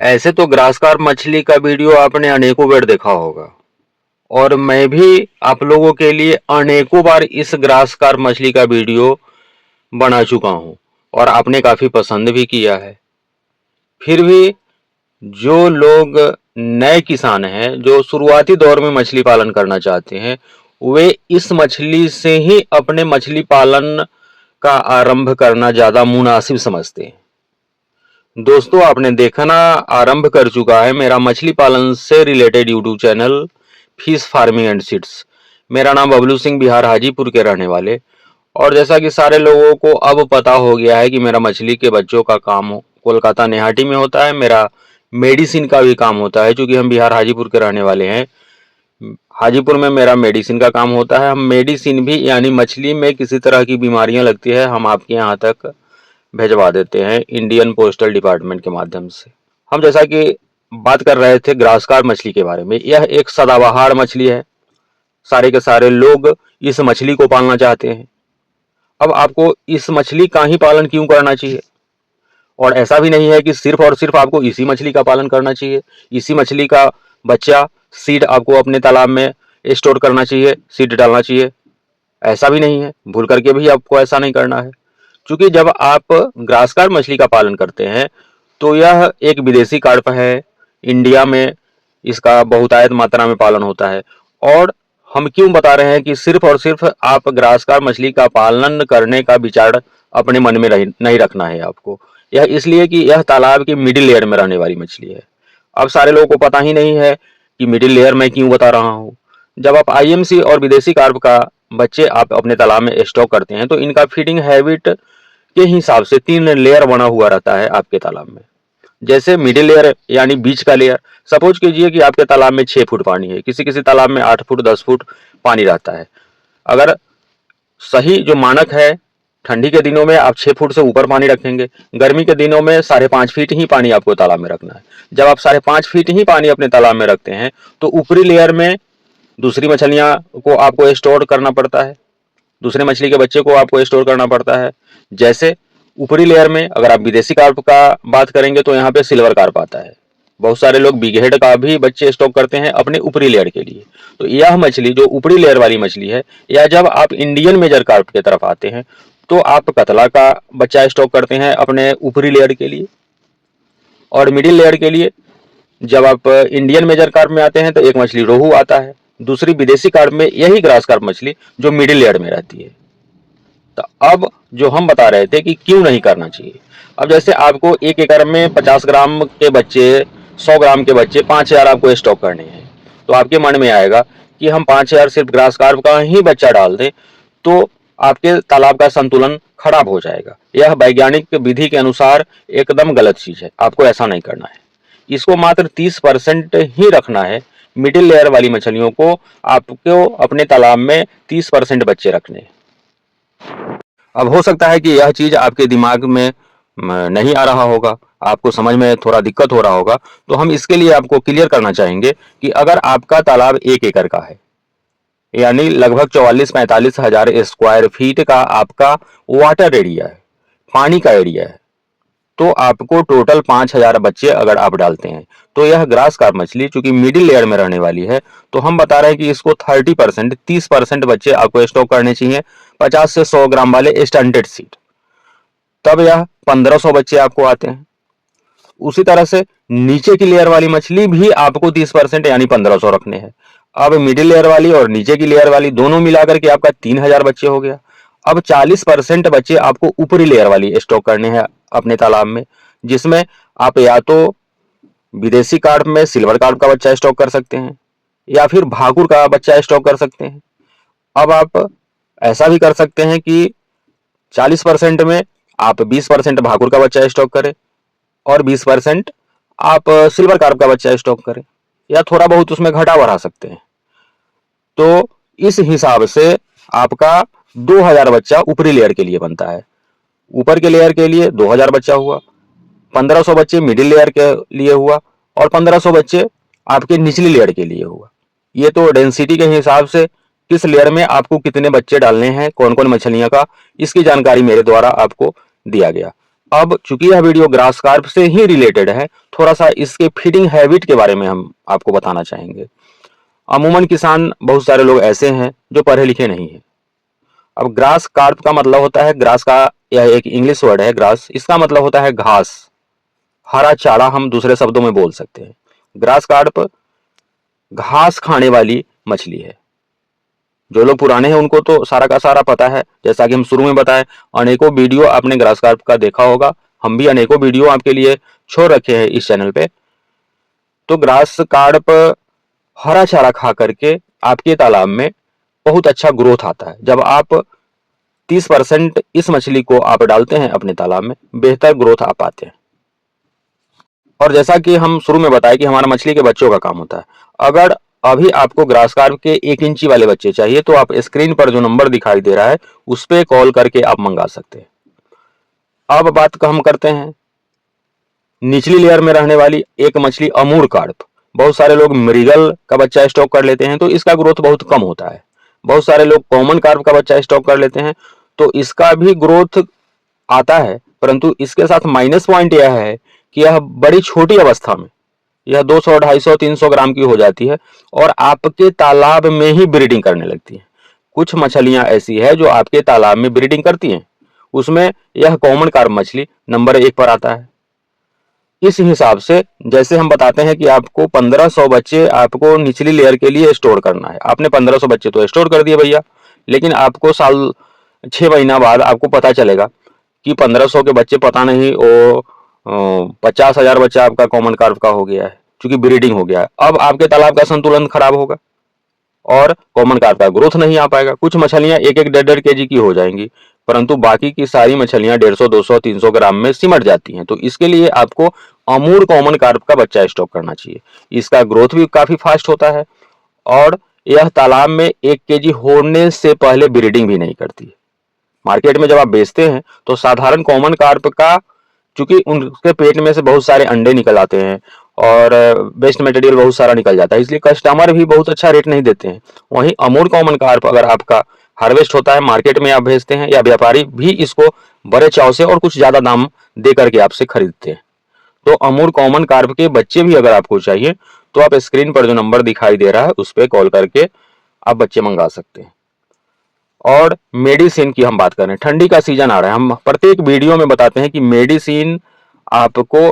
ऐसे तो ग्रासकार मछली का वीडियो आपने अनेकों बार देखा होगा और मैं भी आप लोगों के लिए अनेकों बार इस ग्रासकार मछली का वीडियो बना चुका हूं और आपने काफी पसंद भी किया है। फिर भी जो लोग नए किसान हैं, जो शुरुआती दौर में मछली पालन करना चाहते हैं, वे इस मछली से ही अपने मछली पालन का आरंभ करना ज्यादा मुनासिब समझते हैं। दोस्तों, आपने देखना आरंभ कर चुका है मेरा मछली पालन से related YouTube channel fish farming and seeds. मेरा नाम बबलू सिंह, बिहार हाजीपुर के रहने वाले। और जैसा कि सारे लोगों को अब पता हो गया है कि मेरा मछली के बच्चों का काम कोलकाता नेहाटी में होता है, मेरा मेडिसिन का भी काम होता है। चूंकि हम बिहार हाजीपुर के रहने वाले हैं, हाजीपुर में मेरा मेडिसिन का काम होता है। हम मेडिसिन भी, यानी मछली में किसी तरह की बीमारियां लगती है, हम आपके यहाँ तक भेजवा देते हैं इंडियन पोस्टल डिपार्टमेंट के माध्यम से। हम जैसा कि बात कर रहे थे ग्रासकार मछली के बारे में, यह एक सदाबहार मछली है। सारे के सारे लोग इस मछली को पालना चाहते हैं। अब आपको इस मछली का ही पालन क्यों करना चाहिए? और ऐसा भी नहीं है कि सिर्फ और सिर्फ आपको इसी मछली का पालन करना चाहिए। इसी मछली का बच्चा सीड आपको अपने तालाब में स्टोर करना चाहिए, सीड डालना चाहिए, ऐसा भी नहीं है। भूल करके भी आपको ऐसा नहीं करना है। क्योंकि जब आप ग्रासकार मछली का पालन करते हैं तो यह एक विदेशी कार्प है। इंडिया में इसका बहुतायत मात्रा में पालन होता है। और हम क्यों बता रहे हैं कि सिर्फ और सिर्फ आप ग्रासकार मछली का पालन करने का विचार अपने मन में नहीं रखना है आपको। यह इसलिए कि यह तालाब के मिडिल लेयर में रहने वाली मछली है। अब सारे लोगों को पता ही नहीं है कि मिडिल लेयर में क्यों बता रहा हूँ। जब आप आईएमसी और विदेशी कार्प का बच्चे आप अपने तालाब में स्टॉक करते हैं तो इनका फीडिंग हैबिट के हिसाब से 3 लेयर बना हुआ रहता है आपके तालाब में। जैसे मिडिल लेयर यानी बीच का लेयर, सपोज कीजिए कि आपके तालाब में 6 फुट पानी है, किसी किसी तालाब में 8 फुट 10 फुट पानी रहता है। अगर सही जो मानक है, ठंडी के दिनों में आप 6 फुट से ऊपर पानी रखेंगे, गर्मी के दिनों में 5.5 फीट ही पानी आपको तालाब में रखना है। जब आप 5.5 फीट ही पानी अपने तालाब में रखते हैं तो ऊपरी लेयर में दूसरी मछलियां को आपको स्टोर करना पड़ता है, दूसरे मछली के बच्चे को आपको स्टोर करना पड़ता है। जैसे ऊपरी लेयर में अगर आप विदेशी कार्प का बात करेंगे तो यहाँ पे सिल्वर कार्प आता है। बहुत सारे लोग बिग हेड का भी बच्चे स्टॉक करते हैं अपने ऊपरी लेयर के लिए। तो यह मछली जो ऊपरी लेयर वाली मछली है, या जब आप इंडियन मेजर कार्प की तरफ आते हैं तो आप कतला का बच्चा स्टॉक करते हैं अपने ऊपरी लेयर के लिए। और मिडिल लेयर के लिए जब आप इंडियन मेजर कार्प में आते हैं तो एक मछली रोहू आता है, दूसरी विदेशी कार्प में यही ग्रास कार्प मछली जो मिडिल लेयर में रहती है। तो अब जो हम बता रहे थे कि क्यों नहीं करना चाहिए। अब जैसे आपको 1 एकड़ में 50 ग्राम के बच्चे, 100 ग्राम के बच्चे 5000 आपको स्टॉक करने हैं, तो आपके मन में आएगा कि हम 5000 सिर्फ ग्रास कार्प का ही बच्चा डाल दें तो आपके तालाब का संतुलन खराब हो जाएगा। यह वैज्ञानिक विधि के अनुसार एकदम गलत चीज है। आपको ऐसा नहीं करना है। इसको मात्र 30% ही रखना है। मिडिल लेयर वाली मछलियों को आपको अपने तालाब में 30% बच्चे रखने हैं। अब हो सकता है कि यह चीज आपके दिमाग में नहीं आ रहा होगा, आपको समझ में थोड़ा दिक्कत हो रहा होगा। तो हम इसके लिए आपको क्लियर करना चाहेंगे कि अगर आपका तालाब 1 एकड़ का है, यानी लगभग 44-45 हजार स्क्वायर फीट का आपका वाटर एरिया है, पानी का एरिया है, तो आपको टोटल 5000 बच्चे अगर आप डालते हैं तो यह ग्रास कार्प मछली चूंकि मिडिल लेयर में रहने वाली है, तो हम बता रहे हैं कि इसको 30% बच्चे आपको स्टॉक करने चाहिए 50 से 100 ग्राम वाले स्टैंडर्ड सीड। तब यह 1500 बच्चे आपको आते हैं। उसी तरह से नीचे की लेयर वाली मछली भी आपको 30% यानी 1500 रखने हैं। अब मिडिल लेयर वाली और नीचे की लेयर वाली दोनों मिलाकर के आपका 3000 बच्चे हो गया। अब 40% बच्चे आपको ऊपरी लेयर वाली स्टॉक करने हैं अपने तालाब में, जिसमें आप या तो विदेशी कार्प में सिल्वर कार्प का बच्चा स्टॉक कर सकते हैं या फिर भाकुर का बच्चा स्टॉक कर सकते हैं। अब आप ऐसा भी कर सकते हैं कि 40% में आप 20% भाकुर का बच्चा स्टॉक करें और 20% आप सिल्वर कार्प का बच्चा स्टॉक करें, या थोड़ा बहुत उसमें घटा बढ़ा सकते हैं। तो इस हिसाब से आपका 2000 बच्चा ऊपरी लेयर के लिए बनता है। ऊपर के लेयर के लिए 2000 बच्चा हुआ, 1500 बच्चे मिडिल लेयर के लिए हुआ और 1500 बच्चे आपके निचली लेयर के लिए हुआ। ये तो डेंसिटी के हिसाब से किस लेयर में आपको कितने बच्चे डालने हैं, कौन कौन मछलियां का, इसकी जानकारी मेरे द्वारा आपको दिया गया। अब चूंकि यह वीडियो ग्रास कार्प से ही रिलेटेड है, थोड़ा सा इसके फीडिंग हैबिट के बारे में हम आपको बताना चाहेंगे। अमूमन किसान बहुत सारे लोग ऐसे हैं जो पढ़े लिखे नहीं हैं। अब ग्रास कार्प का मतलब होता है, ग्रास का यह एक इंग्लिश वर्ड है ग्रास, इसका मतलब होता है घास, हरा चारा हम दूसरे शब्दों में बोल सकते हैं। ग्रास कार्प घास खाने वाली मछली है। जो लोग पुराने हैं उनको तो सारा का सारा पता है, जैसा कि हम शुरू में बताएं, अनेकों वीडियो आपने ग्रास कार्प का देखा होगा, हम भी अनेकों वीडियो आपके लिए छोड़ रखे हैं इस चैनल पे। तो ग्रास कार्प हरा चारा खा करके आपके तालाब में बहुत अच्छा ग्रोथ आता है। जब आप 30% इस मछली को आप डालते हैं अपने तालाब में, बेहतर ग्रोथ आप पाते हैं। और जैसा कि हम शुरू में बताए कि हमारा मछली के बच्चों का काम होता है। अगर अभी आपको ग्रास कार्प के 1 इंची वाले बच्चे चाहिए तो आप स्क्रीन पर जो नंबर दिखाई दे रहा है उस पर कॉल करके आप मंगा सकते हैं। अब बात हम करते हैं निचली लेयर में रहने वाली एक मछली अमूर कार्प। बहुत सारे लोग मृगल का बच्चा स्टॉक कर लेते हैं तो इसका ग्रोथ बहुत कम होता है। बहुत सारे लोग कॉमन कार्प का बच्चा स्टॉक कर लेते हैं तो इसका भी ग्रोथ आता है, परंतु इसके साथ माइनस पॉइंट यह है कि यह बड़ी छोटी अवस्था में, यह 200, 250, 300 ग्राम की हो जाती है और आपके तालाब में ही ब्रीडिंग करने लगती है। कुछ मछलियां ऐसी है जो आपके तालाब में ब्रीडिंग करती हैं, उसमें यह कॉमन कार्प मछली नंबर 1 पर आता है। इस हिसाब से जैसे हम बताते हैं कि आपको 1500 बच्चे आपको निचली लेयर के लिए स्टोर करना है, आपने 1500 बच्चे तो स्टोर कर दिए भैया, लेकिन आपको साल 6 महीना बाद आपको पता चलेगा कि 1500 के बच्चे पता नहीं वो 50,000 बच्चा आपका कॉमन कार्प का हो गया है, क्योंकि ब्रीडिंग हो गया है। अब आपके तालाब का संतुलन खराब होगा और कॉमन कार्प का ग्रोथ नहीं आ पाएगा। कुछ मछलियां 1-1, 1.5 केजी की हो जाएंगी, परंतु बाकी की सारी मछलियां 150, 200, 300 ग्राम में सिमट जाती हैं। तो इसके लिए आपको अमूर कॉमन कार्प का बच्चा स्टॉक करना चाहिए। इसका ग्रोथ भी काफी फास्ट होता है और यह तालाब में 1 केजी होने से पहले ब्रीडिंग भी नहीं करती है। मार्केट में जब आप बेचते हैं तो साधारण कॉमन कार्प का, चूंकि उनके पेट में से बहुत सारे अंडे निकल आते हैं और वेस्ट मटेरियल बहुत सारा निकल जाता है, इसलिए कस्टमर भी बहुत अच्छा रेट नहीं देते हैं। वहीं अमूर कॉमन कार्प अगर आपका हार्वेस्ट होता है, मार्केट में आप भेजते हैं, या व्यापारी भी इसको बड़े चाव से और कुछ ज्यादा दाम दे करके आपसे खरीदते हैं। तो अमूर कॉमन कार्प के बच्चे भी अगर आपको चाहिए तो आप स्क्रीन पर जो नंबर दिखाई दे रहा है उस पर कॉल करके आप बच्चे मंगा सकते हैं। और मेडिसिन की हम बात करें, ठंडी का सीजन आ रहा है, हम प्रत्येक वीडियो में बताते हैं कि मेडिसिन आपको,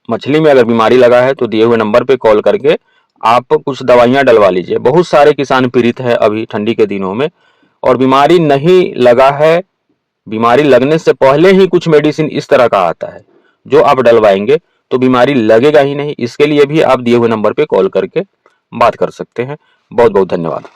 मछली में अगर बीमारी लगा है तो दिए हुए नंबर पे कॉल करके आप कुछ दवाइयां डलवा लीजिए। बहुत सारे किसान पीड़ित है अभी ठंडी के दिनों में और बीमारी नहीं लगा है, बीमारी लगने से पहले ही कुछ मेडिसिन इस तरह का आता है जो आप डलवाएंगे तो बीमारी लगेगा ही नहीं। इसके लिए भी आप दिए हुए नंबर पे कॉल करके बात कर सकते हैं। बहुत बहुत धन्यवाद।